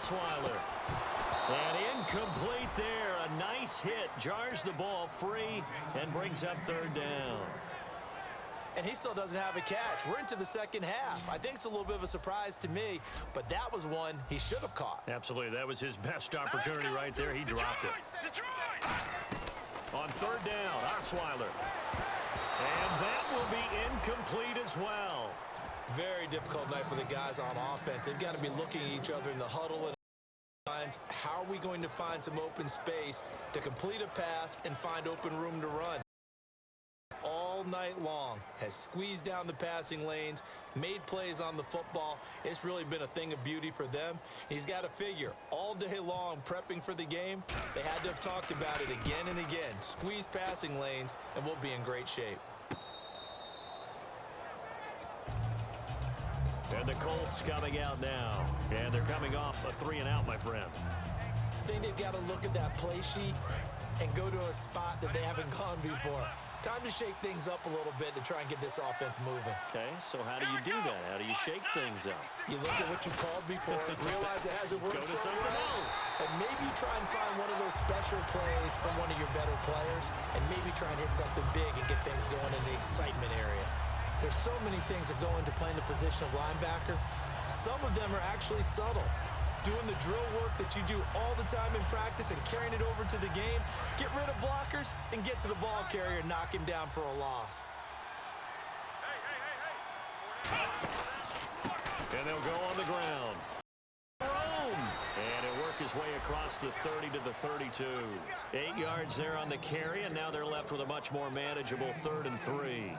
Osweiler. And incomplete there. A nice hit. Jars the ball free and brings up third down. And he still doesn't have a catch. We're into the second half. I think it's a little bit of a surprise to me, but that was one he should have caught. Absolutely. That was his best opportunity right there. He dropped it. On third down, Osweiler. And that will be incomplete as well. Very difficult night for the guys on offense. They've got to be looking at each other in the huddle and how are we going to find some open space to complete a pass and find open room to run. All night long has squeezed down the passing lanes, made plays on the football. It's really been a thing of beauty for them. He's got to figure all day long prepping for the game. They had to have talked about it again and again. Squeeze passing lanes and we'll be in great shape. And the Colts coming out now. And they're coming off a 3-and-out, my friend. I think they've got to look at that play sheet and go to a spot that they haven't gone before. Time to shake things up a little bit to try and get this offense moving. Okay, so how do you do that? How do you shake things up? You look at what you called before, realize it hasn't worked. Go to something else. And maybe try and find one of those special plays from one of your better players, and maybe try and hit something big and get things going in the excitement area. There's so many things that go into playing the position of linebacker. Some of them are actually subtle. Doing the drill work that you do all the time in practice and carrying it over to the game. Get rid of blockers and get to the ball carrier and knock him down for a loss. And they'll go on the ground. And he'll work his way across the 30 to the 32. 8 yards there on the carry, and now they're left with a much more manageable 3rd and 3.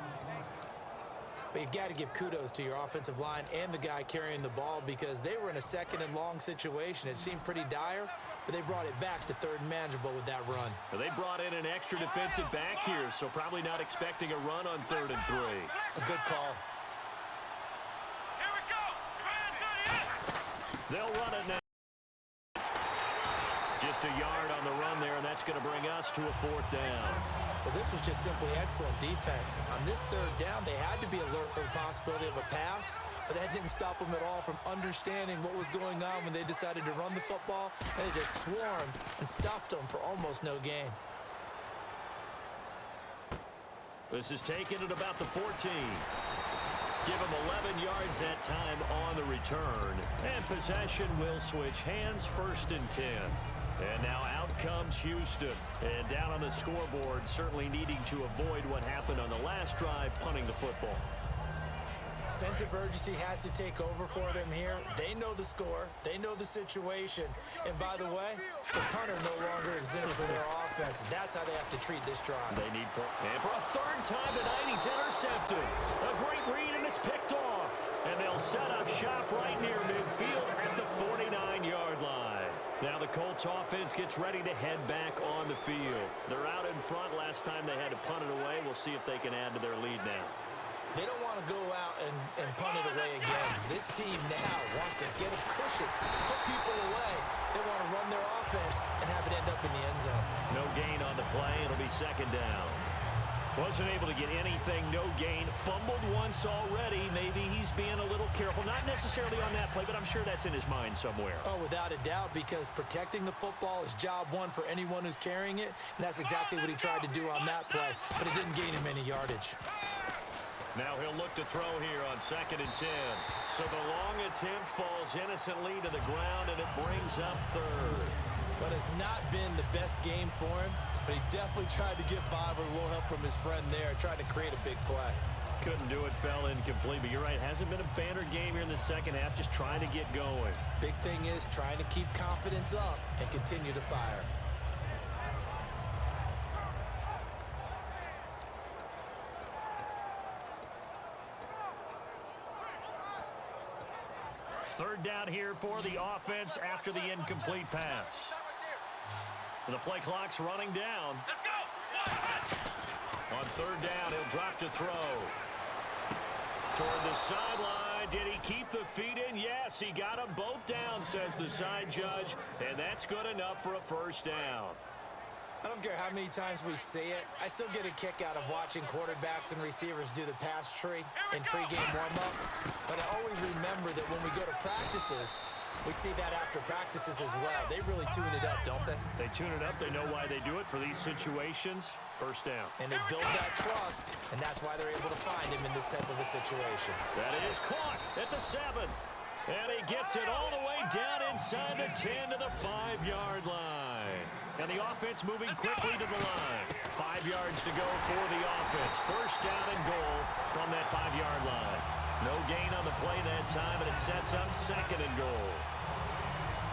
But you've got to give kudos to your offensive line and the guy carrying the ball because they were in a 2nd and long situation. It seemed pretty dire, but they brought it back to 3rd and manageable with that run. Well, they brought in an extra defensive back here, so probably not expecting a run on 3rd and 3. A good call. They'll run it now. Just a yard on the run there, and that's going to bring us to a 4th down. Well, this was just simply excellent defense. On this 3rd down, they had to be alert for the possibility of a pass, but that didn't stop them at all from understanding what was going on when they decided to run the football, and they just swarmed and stopped them for almost no gain. This is taken at about the 14. Give them 11 yards that time on the return, and possession will switch hands, 1st and 10. And now out comes Houston. And down on the scoreboard, certainly needing to avoid what happened on the last drive, punting the football. Sense of urgency has to take over for them here. They know the score. They know the situation. And by the way, the punter no longer exists for their offense. That's how they have to treat this drive. They need point. And for a 3rd time tonight, he's intercepted. A great read, and it's picked off. And they'll set up shop right near midfield at the 49-yard line. Now the Colts offense gets ready to head back on the field. They're out in front. Last time they had to punt it away. We'll see if they can add to their lead now. They don't want to go out and punt it away again. This team now wants to get a cushion, put people away. They want to run their offense and have it end up in the end zone. No gain on the play. It'll be 2nd down. Wasn't able to get anything, no gain. Fumbled once already. Maybe he's being a little careful. Not necessarily on that play, but I'm sure that's in his mind somewhere. Oh, without a doubt, because protecting the football is job one for anyone who's carrying it, and that's exactly what he tried to do on that play, but it didn't gain him any yardage. Now he'll look to throw here on 2nd and 10. So the long attempt falls innocently to the ground, and it brings up 3rd. But it's not been the best game for him, but he definitely tried to get by with a little help from his friend there, trying to create a big play. Couldn't do it, fell incomplete, but you're right, hasn't been a banner game here in the second half, just trying to get going. Big thing is trying to keep confidence up and continue to fire. Third down here for the offense after the incomplete pass. The play clock's running down. On 3rd down, he'll drop to throw. Toward the sideline. Did he keep the feet in? Yes, he got them both down, says the side judge. And that's good enough for a 1st down. I don't care how many times we see it. I still get a kick out of watching quarterbacks and receivers do the pass tree in pregame warm-up. But I always remember that when we go to practices, We see that after practices as well. They really tune it up, don't they? They tune it up. They know why they do it for these situations. First down. And they build that trust, and that's why they're able to find him in this type of a situation. That is caught at the 7. And he gets it all the way down inside the 10 to the 5-yard line. And the offense moving quickly to the line. 5 yards to go for the offense. First down and goal from that 5-yard line. No gain on the play that time, and it sets up 2nd and goal.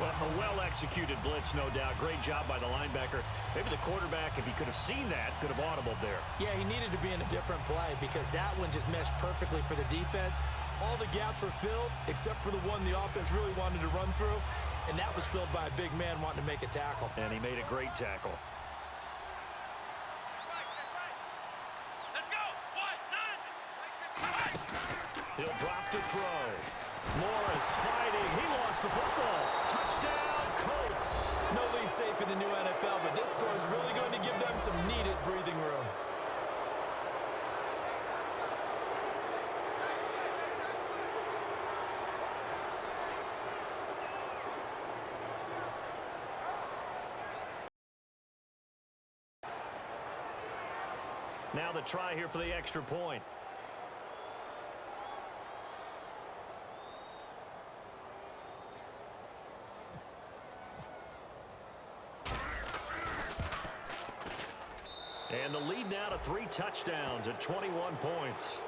Well, a well-executed blitz, no doubt. Great job by the linebacker. Maybe the quarterback, if he could have seen that, could have audibled there. Yeah, he needed to be in a different play because that one just meshed perfectly for the defense. All the gaps were filled except for the one the offense really wanted to run through, and that was filled by a big man wanting to make a tackle. And he made a great tackle. He'll drop to throw. Morris fighting. He lost the football. Touchdown, Colts. No lead safe in the new NFL, but this score is really going to give them some needed breathing room. Now the try here for the extra point. And the lead now to 3 touchdowns at 21 points.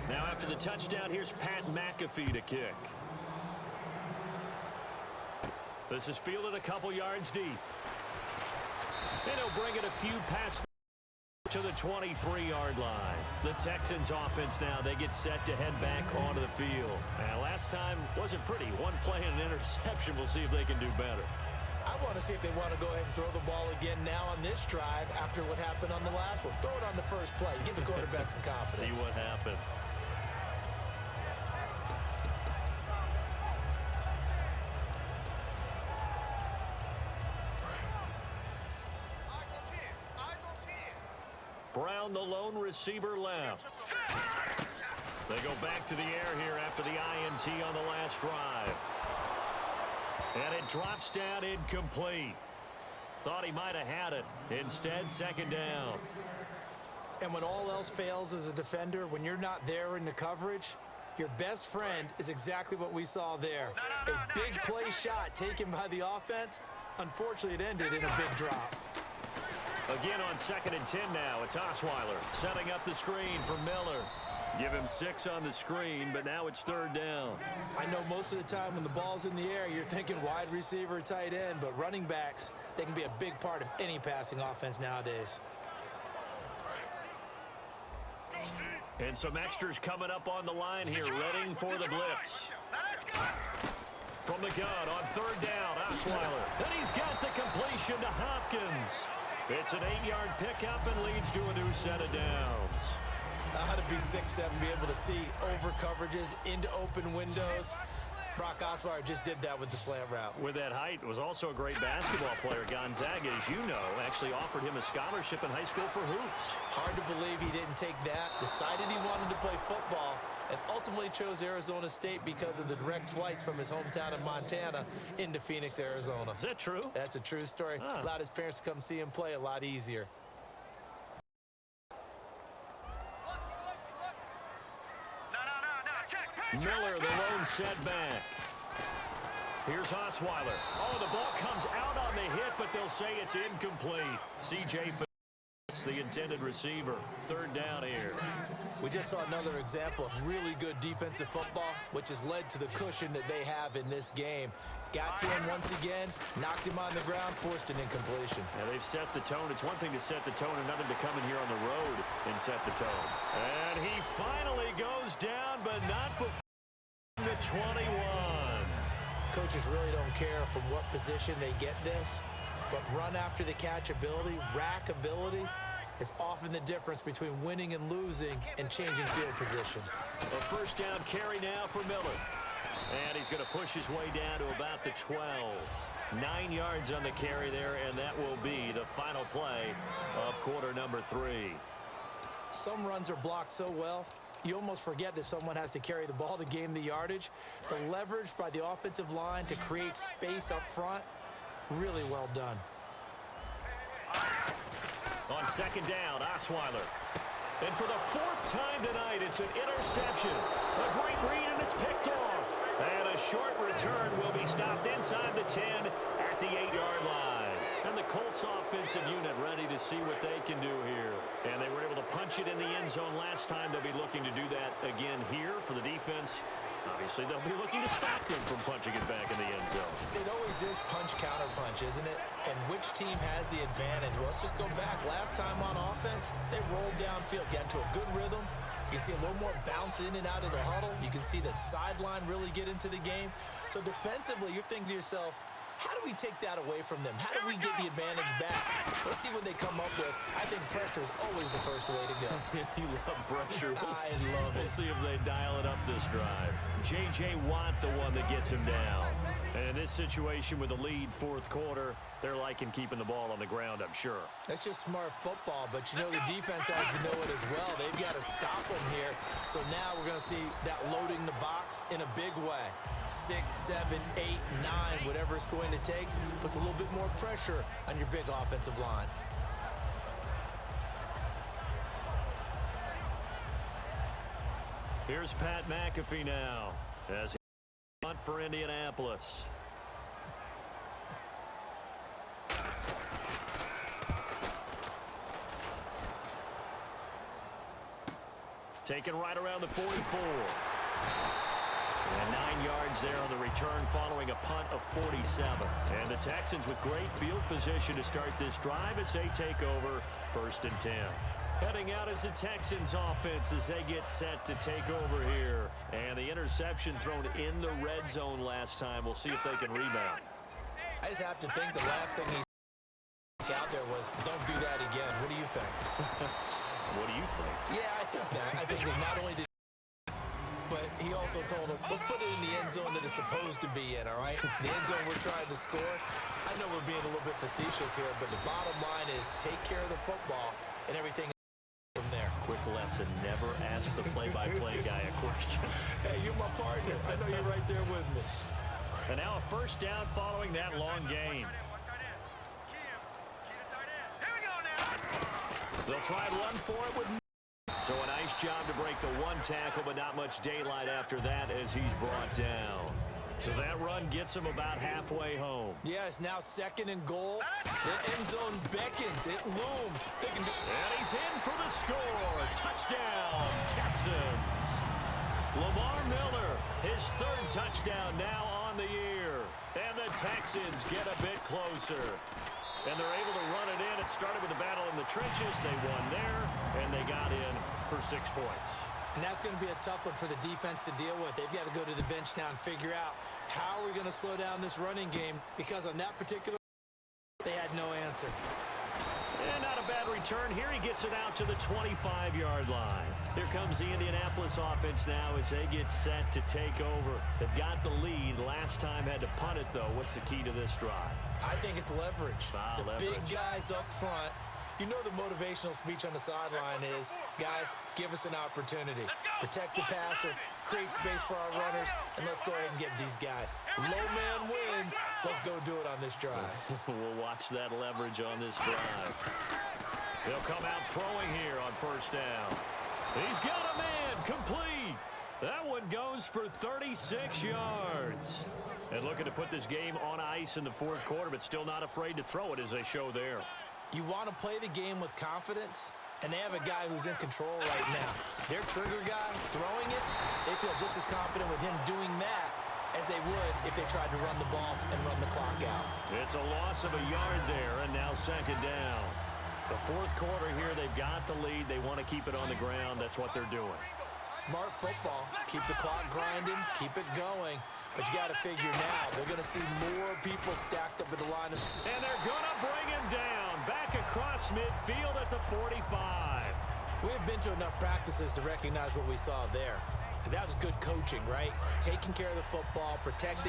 Now after the touchdown, here's Pat McAfee to kick. This is fielded a couple yards deep. And he'll bring it a few past to the 23-yard line. The Texans offense now, they get set to head back onto the field. And last time wasn't pretty. One play and an interception. We'll see if they can do better. I want to see if they want to go ahead and throw the ball again now on this drive after what happened on the last one. Throw it on the first play. Give the quarterback some confidence. See what happens. Brown, the lone receiver, left. They go back to the air here after the INT on the last drive. And it drops down incomplete. Thought he might have had it. Instead, 2nd down. And when all else fails as a defender, when you're not there in the coverage, your best friend is exactly what we saw there. A big play shot taken by the offense. Unfortunately, it ended in a big drop. Again on 2nd and 10 now. It's Osweiler setting up the screen for Miller. Give him 6 on the screen, but now it's 3rd down. I know most of the time when the ball's in the air, you're thinking wide receiver, tight end, but running backs, they can be a big part of any passing offense nowadays. And some extras coming up on the line here, readying for the blitz. From the gun on 3rd down, Osweiler. And he's got the completion to Hopkins. It's an 8-yard pickup and leads to a new set of downs. How to be 6'7", be able to see over coverages into open windows. Brock Osweiler just did that with the slant route. With that height, was also a great basketball player. Gonzaga, as you know, actually offered him a scholarship in high school for hoops. Hard to believe he didn't take that, decided he wanted to play football, and ultimately chose Arizona State because of the direct flights from his hometown of Montana into Phoenix, Arizona. Is that true? That's a true story. Allowed his parents to come see him play a lot easier. Miller, the lone setback. Here's Osweiler. Oh, the ball comes out on the hit, but they'll say it's incomplete. C.J. the intended receiver. 3rd down here. We just saw another example of really good defensive football, which has led to the cushion that they have in this game. Got to him once again, knocked him on the ground, forced an incompletion. Now they've set the tone. It's one thing to set the tone, another to come in here on the road and set the tone. And he finally goes down, but not before the 21. Coaches really don't care from what position they get this, but run after the catch ability, rack ability, is often the difference between winning and losing and changing field position. A 1st down carry now for Miller. And he's going to push his way down to about the 12. 9 yards on the carry there, and that will be the final play of quarter number 3. Some runs are blocked so well, you almost forget that someone has to carry the ball to gain the yardage. The leverage by the offensive line to create space up front, really well done. On second down, Osweiler. And for the 4th time tonight, it's an interception. A great read, and it's picked off. And a short return will be stopped inside the 10 at the 8-yard line. And the Colts offensive unit ready to see what they can do here. And they were able to punch it in the end zone last time. They'll be looking to do that again here for the defense. Obviously, they'll be looking to stop them from punching it back in the end zone. It always is punch-counter-punch, isn't it? And which team has the advantage? Well, let's just go back. Last time on offense, they rolled downfield, got into a good rhythm. You can see a little more bounce in and out of the huddle. You can see the sideline really get into the game. So defensively, you're thinking to yourself, how do we take that away from them? How do we get the advantage back? Let's see what they come up with. I think pressure is always the first way to go. You love pressure. I love it. We'll see if they dial it up this drive. J.J. Watt, the one that gets him down. And in this situation with the lead 4th quarter, they're liking keeping the ball on the ground, I'm sure. That's just smart football, but you know the defense has to know it as well. They've got to stop them here. So now we're going to see that loading the box in a big way. 6, 7, 8, 9, whatever it's going to take, puts a little bit more pressure on your big offensive line. Here's Pat McAfee now as he punt for Indianapolis. Taken right around the 44. And 9 yards there on the return following a punt of 47. And the Texans with great field position to start this drive as they take over 1st and 10. Heading out as the Texans offense as they get set to take over here. And the interception thrown in the red zone last time. We'll see if they can rebound. I just have to think the last thing he out there was, don't do that again. What do you think? What do you think? Yeah, I think that. I think that not only did but he also told him, let's put it in the end zone that it's supposed to be in, all right? The end zone we're trying to score. I know we're being a little bit facetious here, but the bottom line is take care of the football and everything from there. Quick lesson, never ask the play-by-play guy a question. Hey, you're my partner. I know you're right there with me. And now a 1st down following that long gain. They'll try and run for it with so a nice job to break the 1 tackle, but not much daylight after that as he's brought down. So that run gets him about halfway home. Yeah, it's now 2nd and goal. The end zone beckons. It looms. And he's in for the score. Touchdown, Texans. Lamar Miller, his 3rd touchdown now on the year. And the Texans get a bit closer. And they're able to run it in. It started with a battle in the trenches. They won there, and they got in for 6 points. And that's going to be a tough one for the defense to deal with. They've got to go to the bench now and figure out how are we going to slow down this running game, because on that particular they had no answer. And not a bad return. Here he gets it out to the 25-yard line. Here comes the Indianapolis offense now as they get set to take over. They've got the lead. Last time had to punt it, though. What's the key to this drive? I think it's leverage. Leverage. Big guys up front. You know the motivational speech on the sideline is, guys, give us an opportunity. Protect the passer, create space for our runners, and let's go ahead and get these guys. Low man wins. Let's go do it on this drive. We'll watch that leverage on this drive. They'll come out throwing here on 1st down. He's got a man, complete. That one goes for 36 yards. And looking to put this game on ice in the 4th quarter, but still not afraid to throw it as they show there. You want to play the game with confidence, and they have a guy who's in control right now. Their trigger guy throwing it, they feel just as confident with him doing that as they would if they tried to run the ball and run the clock out. It's a loss of a yard there, and now 2nd down. The 4th quarter here, they've got the lead. They want to keep it on the ground. That's what they're doing. Smart football. Keep the clock grinding. Keep it going. But you got to figure now, they're going to see more people stacked up at the line. And they're going to bring him down. Back across midfield at the 45. We have been to enough practices to recognize what we saw there. And that was good coaching, right? Taking care of the football, protecting